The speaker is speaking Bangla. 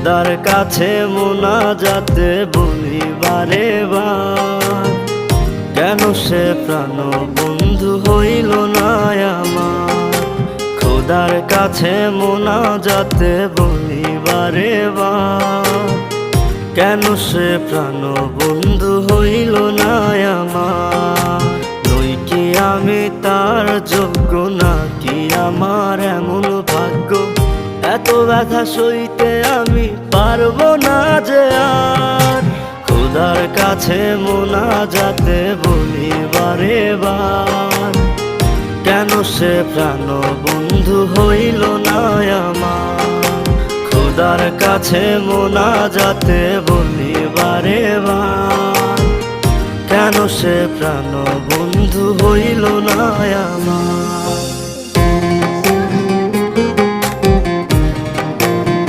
খোদার কাছে মোনাজাতে বলি বারে বার, কেন সে প্রাণ বন্ধু হইল না আমার। খোদার কাছে মোনাজাতে বলি বারে বার, কেন সে প্রাণ বন্ধু হইল না আমার। নই কি আমি তার যোগ্য, নাকি আমার এমন ভাগ্য, এত ব্যথা সইতে আমি পারবো না যে আর। খোদার কাছে মোনাজাতে বলি বারে বার, কেন সে প্রাণ বন্ধু হইল না আমার। খোদার কাছে মোনাজাতে বলি বারে বার, কেন সে প্রাণ বন্ধু হইল না আমার।